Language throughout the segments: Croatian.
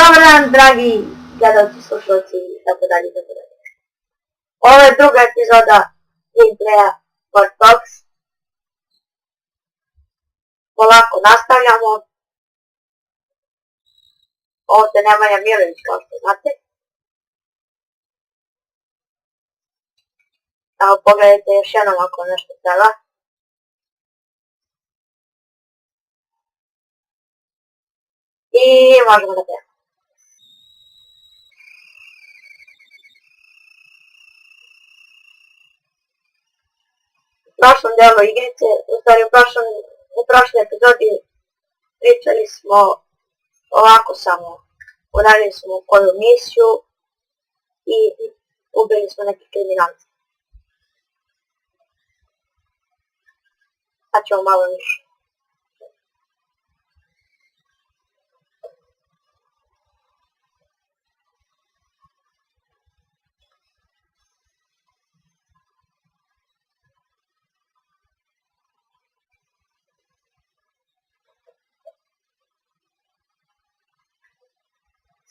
Dobar dan, dragi gledalci, slušalci i tako dalje, i tako dalje. Ovo je druga epizoda gameplaya Watch Dogs. Polako nastavljamo. Ovdje Nemanja Milović, kao što znate. Evo, pogledajte još jednom ako nešto treba. I možemo da pijemo. U prošlom delu igrice, u stvari u prošloj epizodi pričali smo ovako samo. Uradili smo koju misiju i ubili smo neki kriminalci. Sad ćemo malo više.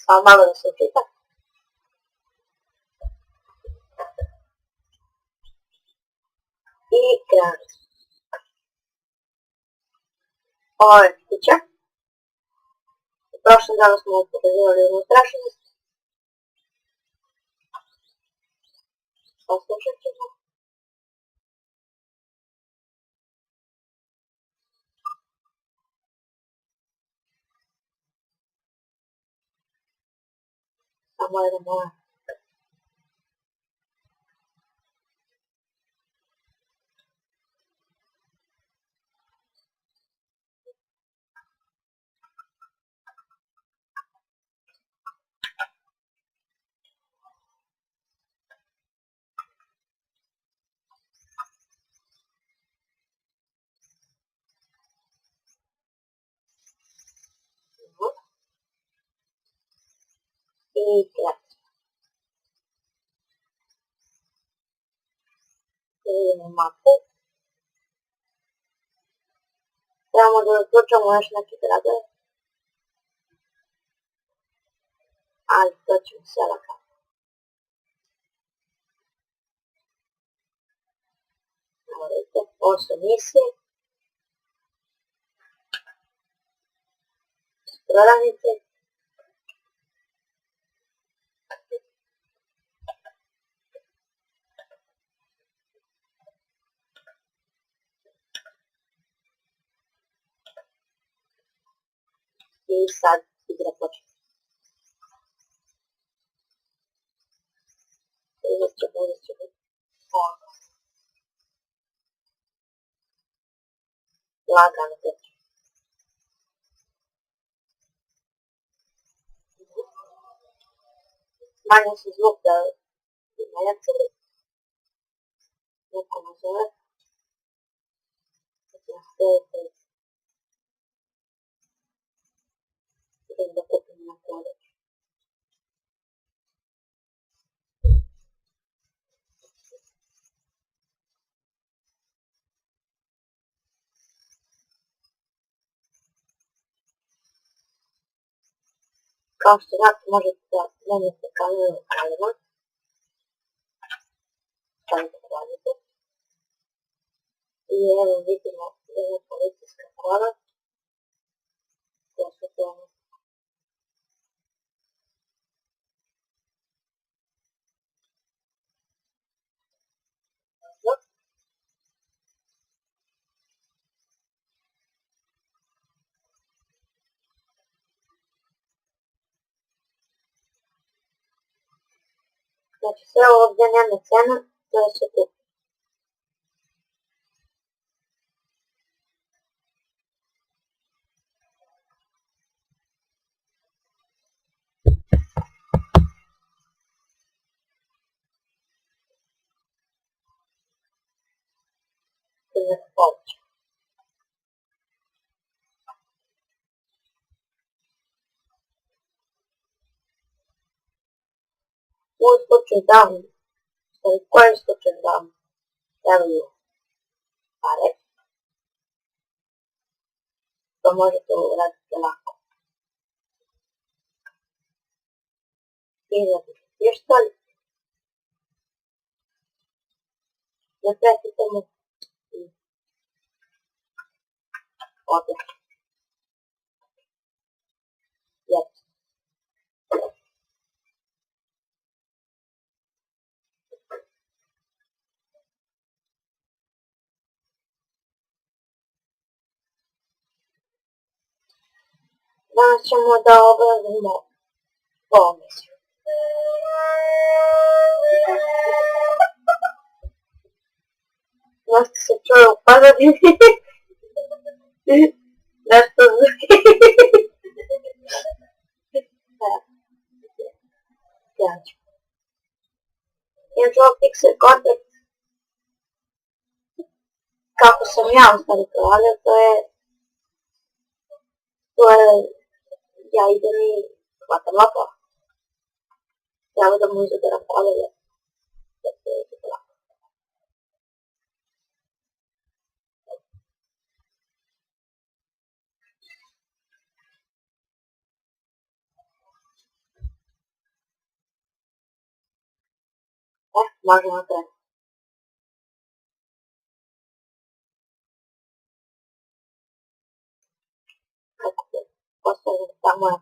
Samo malo da se učita. I krenuli smo. Ovo je kuća. U prošlom danu smo pokazivali unutrašnjost. Poslušat ćemo. Samo jedan moment. I krenuli smo. Vidimo mapu. Trebamo da otključamo još neke gradove. Ali to ćemo sve lakano. Evo vidite, ovo su misije. Prodavnice. I sad igra počne. Uzet ćemo. Lagano teče. Smanjio se zvuk da ima jacili. Neko me zove. Idem da kupim na kodeč. Kao što znate, možete da menjate kameru radima. Stavite kladite. I evo vidimo jedna policijska kola. To su tome. Znači sve ovdje nema cena, to je sve tu. Primjer povrća. U slučaju da vam, u kojem slučaju da vam trebaju pare, to možete uraditi lako. skidati pištolj, da pretite mu i ode. Danas ćemo da obradimo ovu misiju. Nešto se čuje u pozadini. Nešto zvuči. Inače ovo Pixel Contact, kako sam ja u stvari provalio, to je, ja idem i hvatam lopova. Treba da mu izoderam kolje, da se vidi lako. Možemo krenuti. Kako se postavim tamo je.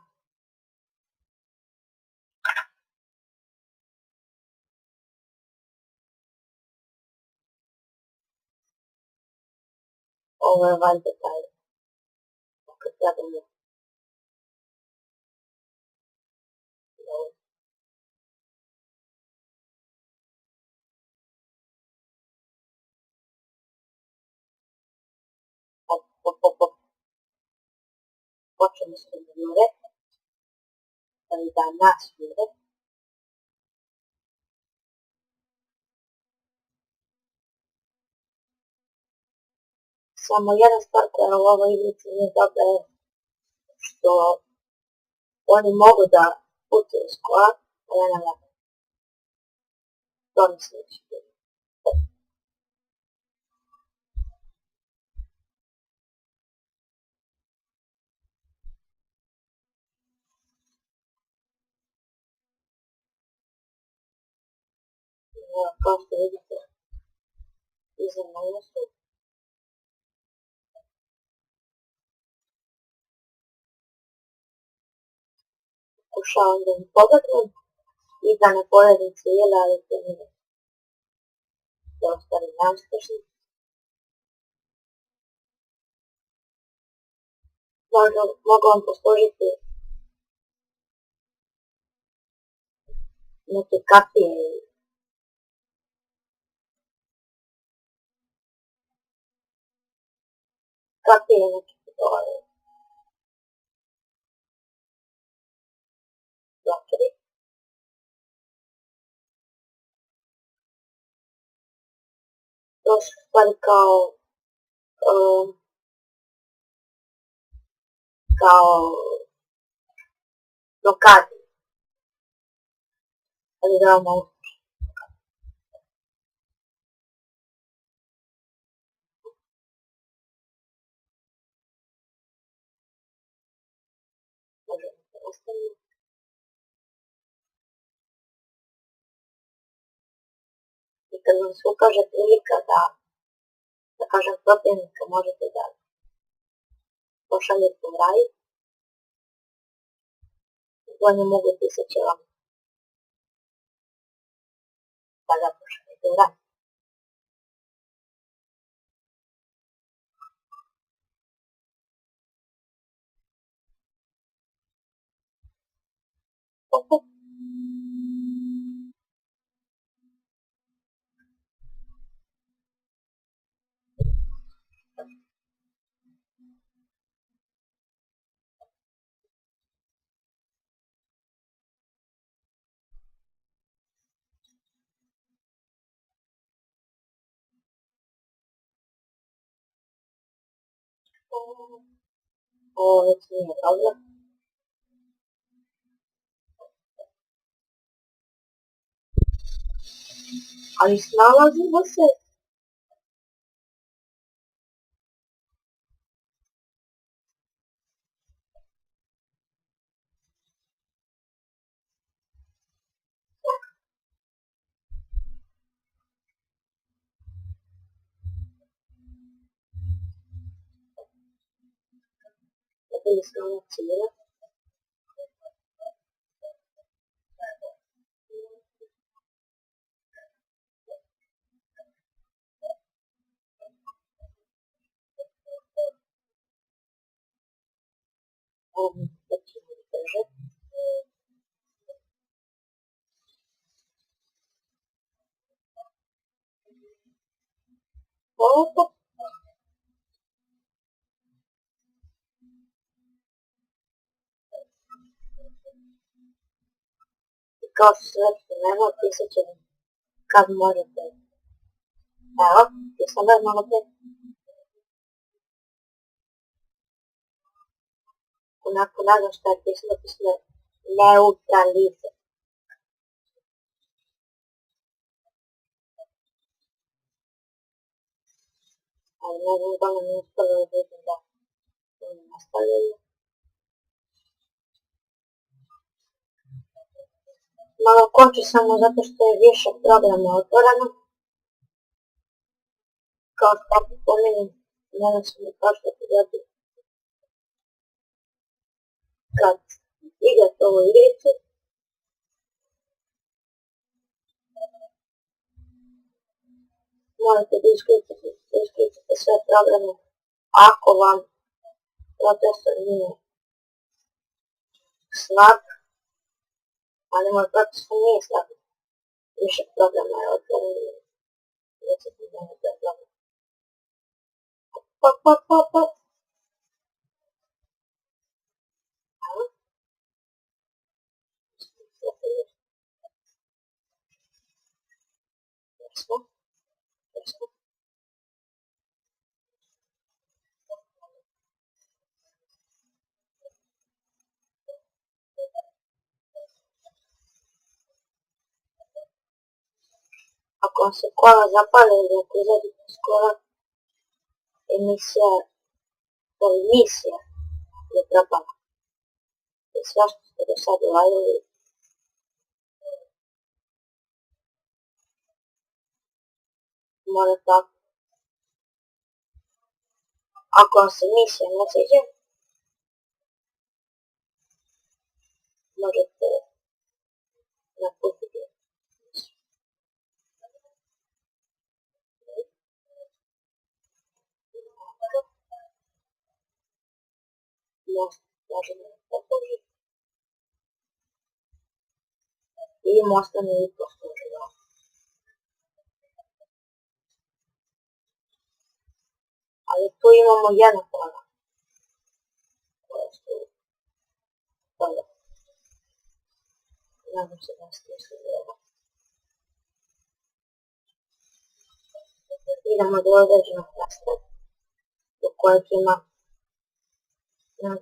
Ovo je valjda taj. Kad trebamo. Počemo s jure. Da nas jure. Samo jedna stvar koja u ovoj igrici nije dobra je što oni mogu da putuju s kola, a ja ne mogu. To mi se neće biti. Kao što vidite, iza mene su. Pokušavam da mi pogodnem i da ne pojedim cijele, ali to nije. Da ostavim neuspešno. Mogu vam poslužiti neke kapije i neke blokeri. To su stvari kao blokadi. Ali da vam mogu. Možemo se ostaviti. I kad vam se ukaže prilika da kažem protivnika, možete da pošaljete u raj. Oni mogu pisat će vam da ga pošaljete u raj. Ovo već nije dobro. Ali snalazimo se. ili samo cijela. Da ćemo držati. Opa. Kao što se već spomenuo, pisat ću kad možete. Evo, pisam već malo pre. Onako, ne znam šta je pisalo neutralize. Ali ne znam da nam je uspjelo da vidim da oni nastavljaju. Malo koči samo zato što je više programa otvoreno. Kao što opet pominjem, ne znam sam da prošle epizodi. Kad igrate ovu igricu, morate da isključite sve programe ako vam procesor nije slab, ali moj procesor nije slab. Više programa je otvoreno i recite da ne programa. Pop. Jasno. Ako vam se kola zapale ili ako izađete s kola, emisija je propala. I sve što ste do sad uradili morate, ako vam se misija ne sviđa, možete napustiti. Možemo poslužiti. I možda ne i poslužiti. Ali tu imamo jedno pola. Koje su dobro. Nadam se da ste isledili. Idemo do određenog mesta do kojeg ima 450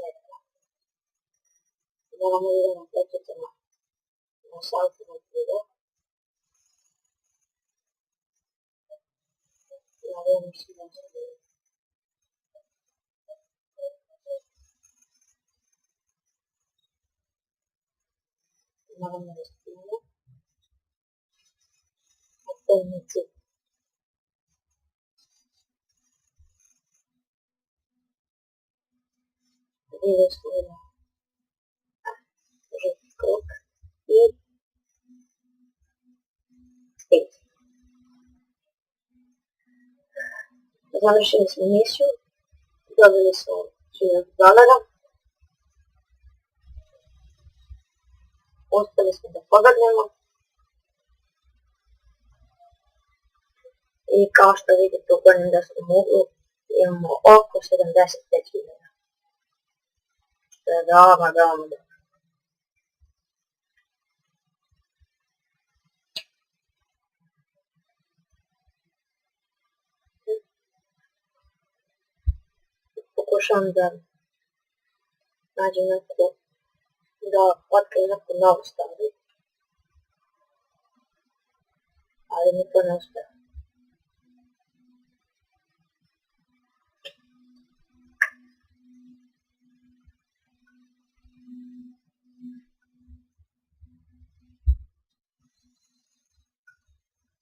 metara. Moramo idemo prećetimo na saltinu video. Nadam se da se vidi. Moramo da spijemo. Otvornici. Video smo jedno. Žuti krug. I stigli. Završili smo misiju. Dobili smo $1000. Uspjeli smo da pobegnemo. I kao što vidite u gornjem desnom uglu imamo oko 75.000. Što je veoma dobro. Pokušavam da nađem da otkrijem neku novu stvari. Ali mi to ne uspjeva.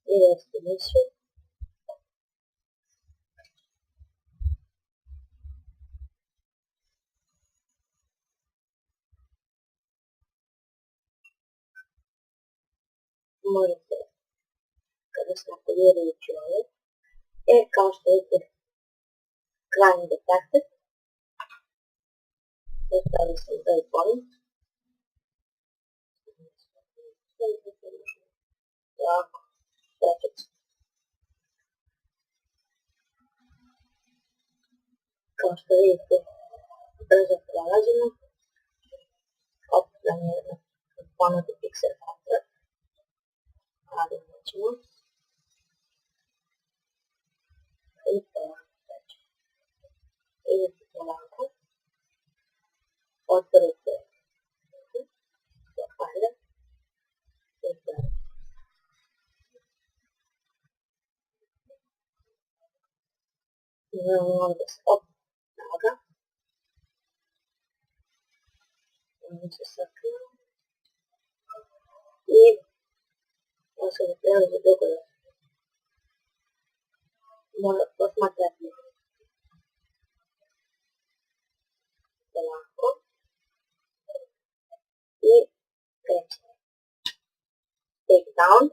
Vidjeli ste misiju. možete kada se aktivirajući ovo. Kao što vidite, crime detected. Stavili sam taj point. Tako, trećicu. Kao što vidite, brzo prelazimo. Opet nam je ponudi pixel contract. Ali nećemo. I polako treće. Idete polako. Otvorite fajle. I dalje. Imamo ovdje stop naga. Ovo se sakrije. I ovo se ne prelazi dugo da mora posmatrati. Polako. I kreće. Take down.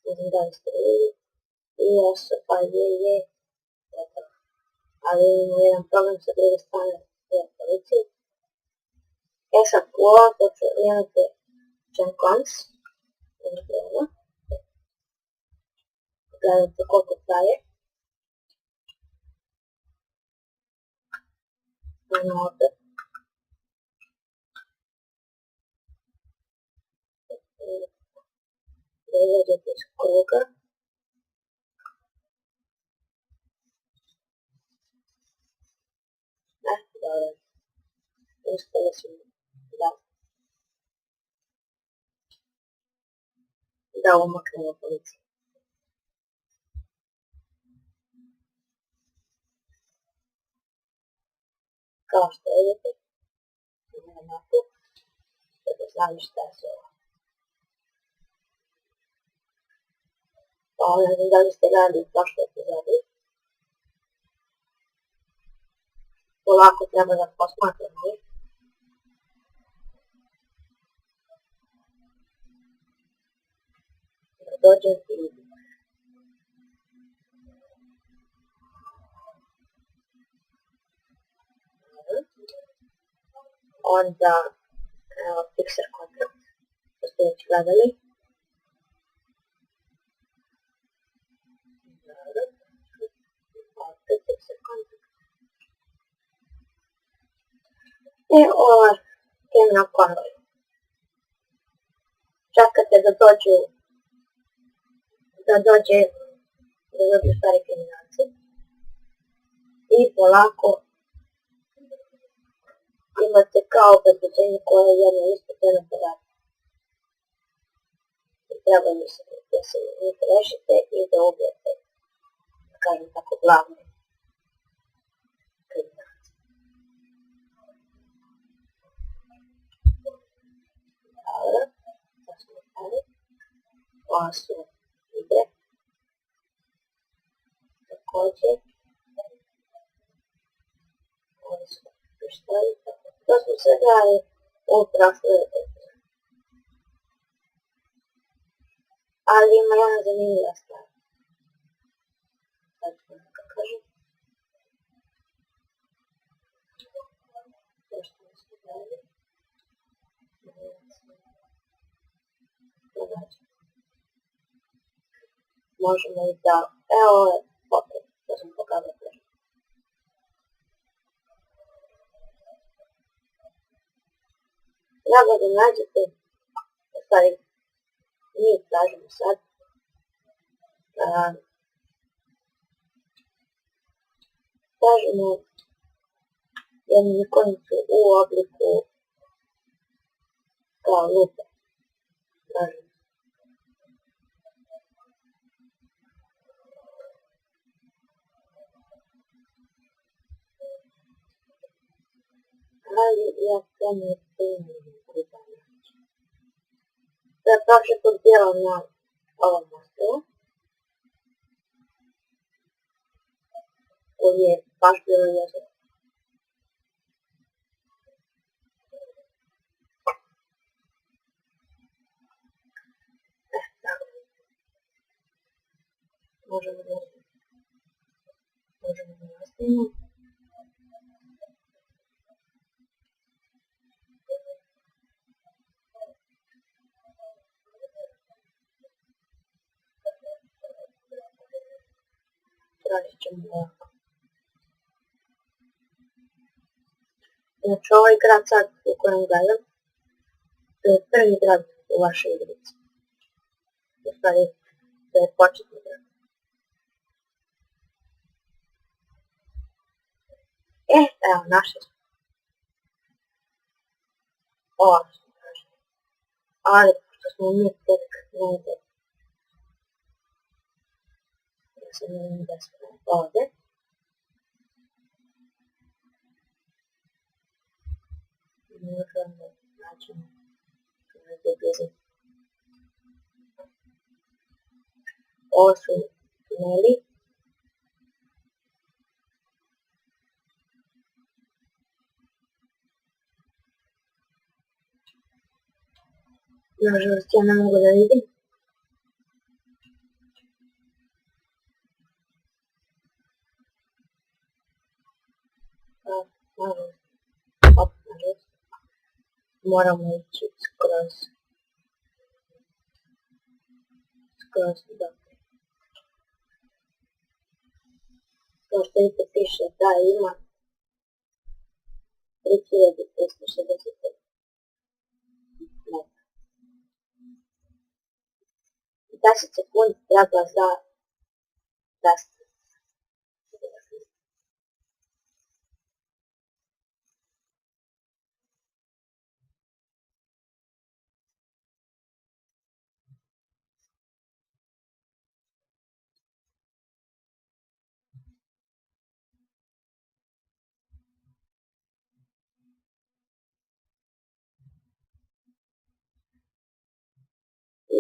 Ne znam da li ste vidjeli. I jesu, pa je. Eto. Ali imamo jedan problem sa druge strane policije. Sad u ovom slučaju imate Jenkins. Gledajte koliko traje. Imamo ovdje. Da izađete iz kruga. Dobro. Uspjeli smo da umaknemo policiju. Kao što vidite, imamo mapu, da bi znali šta je sve ovo. Pa ne znam da li ste gledali u prošloj epizodi. Polako treba da posmatramo ih. Da dođem i vidim. Onda, evo, Pixel contract, što ste već gledali. Ovdje Pixel contract. I ovo je criminal convoy. Čekate da dođu stari kriminalci. I polako imate kao obezbeđenje koje je jedno ispiteno podatke. I treba misliti da se njih rešite i da ubijete, da kažem tako, glavni kriminalci. Dobro, sad smo stali. Ovo su igre. Također, ovo su pištolji. To smo sve gledali u prošloj epizodi. Ali ima jedna zanimljiva stvar. Sad ću vam da kažem. To što smo gledali. Možemo i da... Evo ovo je opet, to sam pokazao prvi. Treba da nađete, u stvari, mi tražimo sad, tražimo jednu ikonicu u obliku kao lupe. Tražimo. Ali ja to ne primim kupanje. To je prošle put bilo na ovom mostu. Koji je baš bilo jezero. možemo da nastavimo. Radit ćemo ovako. Znači ovaj grad sad u kojem gledam, to je prvi grad u vašoj igrici. U stvari, to je početni grad. Evo, našli smo. Ovo što kaže. Ali, pošto smo mi tek negdje. Ja sam vidim da smo ovdje. Možemo naći negdje blizu. Ovo su tuneli. Nažalost, ja ne mogu da vidim. Nažalost, moramo ići skroz dok. Kao što vidite piše da ima 3565 metara. 10 sekundi treba za test.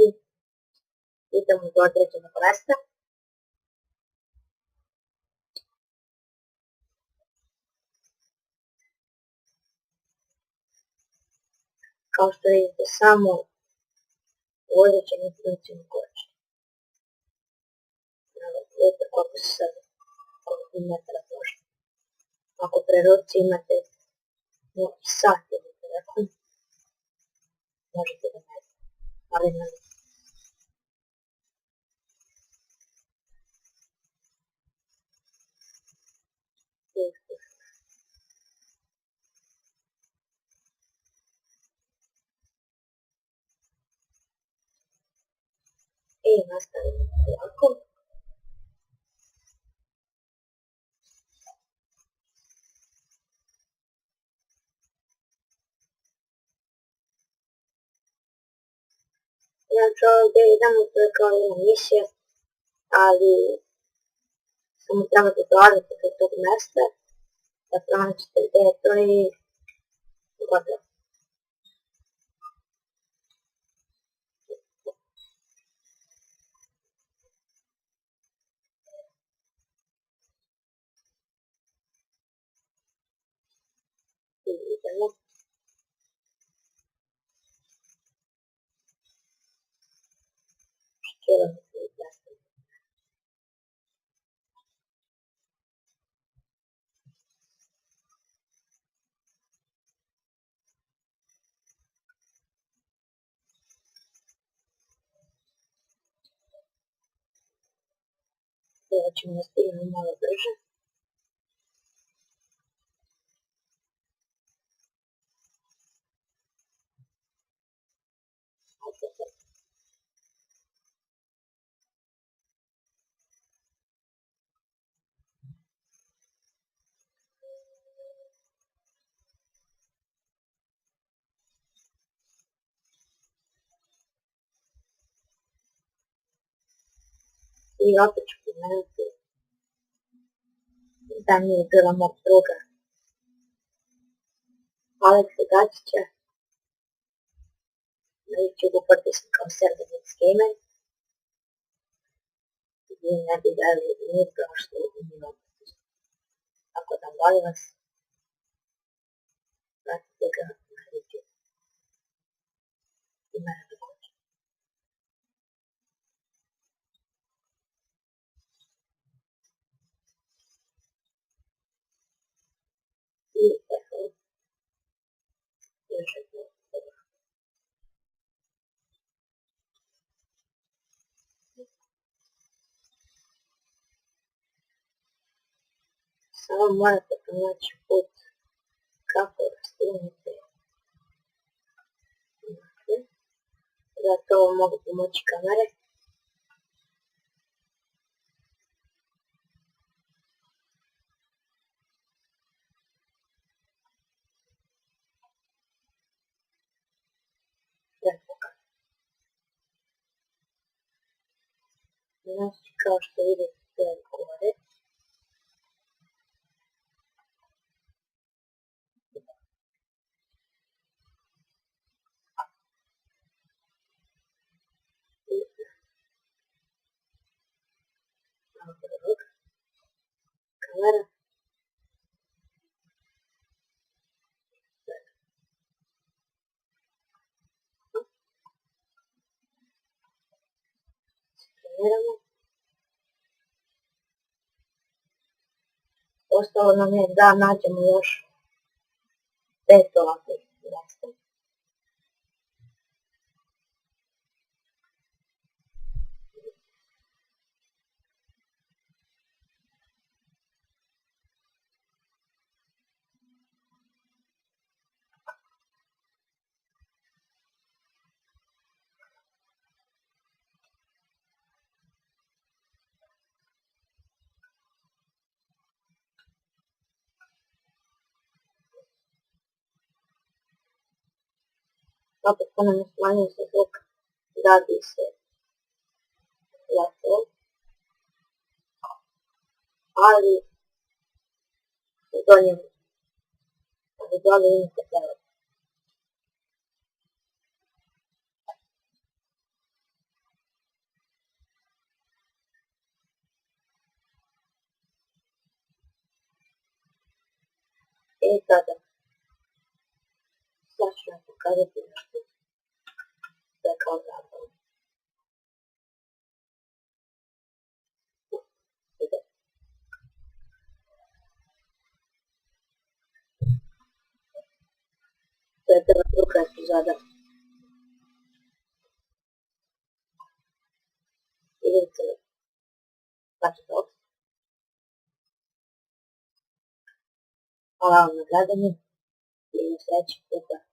I idemo do određenog mesta. Kao što vidite, samo u određenim funkcijama koče. Vidite koliko se sad, koliko metara prošlo. Ako pre ruci imate neki sat ili telefon, možete da merite. Ali ne. I nastavimo ovako. Znači ovdje idemo, to je kao jedna misija, ali samo trebate dolaziti do tog mesta, da pronaćete gdje je to i gotovo. I idemo. Škiramo se i gledamo. Sada ćemo da stigamo malo brže. I opet ću pomenuti da mi je bila mog druga Aleksa Gačića. Na YouTube potpisan kao Servenic Gamer. I ne bi dali nije prošlo u minut. Tako da molim vas, pratite ga na YouTube. I mene također. Samo morate pronaći put kako da stignete. Zato vam mogu pomoći kamere. Znači, kao što vidite, to je gore. Kamera. Skeniramo. Ostalo nam je da nađemo još 5 ovakvih mjesta. Opet ponovno smanjuje se zvuk, radi se lepo, ali dole imate prevod. I sada, sad ću vam pokazati nešto, to je kao zabavu. To je prva druga epizoda. Vidite li? Znači to. Hvala vam na gledanju i sljedećeg puta.